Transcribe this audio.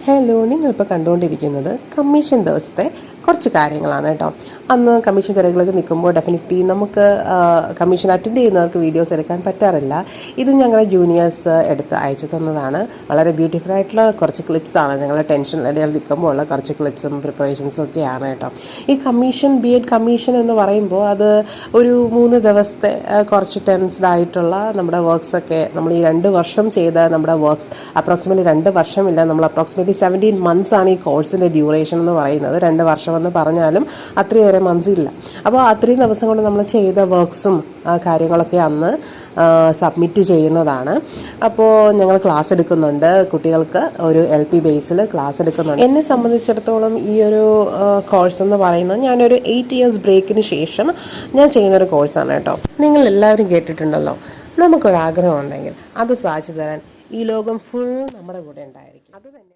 Hello, നിങ്ങളിപ്പോൾ കണ്ടുകൊണ്ടിരിക്കുന്നത് commission ദിവസത്തെ കുറച്ച് കാര്യങ്ങളാണ് കേട്ടോ. അന്ന് കമ്മീഷൻ തിരക്കിലൊക്കെ നിൽക്കുമ്പോൾ ഡെഫിനറ്റ്ലി നമുക്ക് കമ്മീഷൻ അറ്റൻഡ് ചെയ്യുന്നവർക്ക് വീഡിയോസ് എടുക്കാൻ പറ്റാറില്ല. ഇത് ഞങ്ങളെ ജൂനിയേഴ്സ് എടുത്ത് അയച്ചു തന്നതാണ്. വളരെ ബ്യൂട്ടിഫുൾ ആയിട്ടുള്ള കുറച്ച് ക്ലിപ്സാണ്. ഞങ്ങളുടെ ടെൻഷൻ ഇടയിൽ നിൽക്കുമ്പോൾ ഉള്ള കുറച്ച് ക്ലിപ്സും പ്രിപ്പറേഷൻസും ഒക്കെയാണ് കേട്ടോ. ഈ കമ്മീഷൻ B.Ed കമ്മീഷൻ എന്ന് പറയുമ്പോൾ അത് ഒരു 3 ദിവസത്തെ കുറച്ച് ടെൻസ്ഡ് ആയിട്ടുള്ള നമ്മുടെ വർക്ക്സൊക്കെ നമ്മൾ ഈ 2 വർഷം ചെയ്ത നമ്മുടെ വർക്ക്സ് അപ്രോക്സിമേറ്റ്ലി 2 വർഷമില്ല, നമ്മൾ അപ്രോക്സിമേറ്റ്ലി 17 months ആണ് ഈ കോഴ്സിൻ്റെ ഡ്യൂറേഷൻ എന്ന് പറയുന്നത്. 2 വർഷമെന്ന് പറഞ്ഞാലും അത്രയേറെ മന്ത്സ് ഇല്ല. അപ്പോൾ അത്രയും ദിവസം കൊണ്ട് നമ്മൾ ചെയ്ത വർക്ക്സും കാര്യങ്ങളൊക്കെ അന്ന് സബ്മിറ്റ് ചെയ്യുന്നതാണ്. അപ്പോൾ ഞങ്ങൾ ക്ലാസ് എടുക്കുന്നുണ്ട്, കുട്ടികൾക്ക് ഒരു LP ബേസിൽ ക്ലാസ് എടുക്കുന്നുണ്ട്. എന്നെ സംബന്ധിച്ചിടത്തോളം ഈ ഒരു കോഴ്സ് എന്ന് പറയുന്നത് ഞാനൊരു 8 years ബ്രേക്കിന് ശേഷം ഞാൻ ചെയ്യുന്നൊരു കോഴ്സാണ് കേട്ടോ. നിങ്ങൾ എല്ലാവരും കേട്ടിട്ടുണ്ടല്ലോ, നമുക്കൊരാഗ്രഹം ഉണ്ടെങ്കിൽ അത് സാധിച്ചു തരാൻ ഈ ലോകം ഫുൾ നമ്മുടെ കൂടെ ഉണ്ടായിരിക്കും. അത് തന്നെ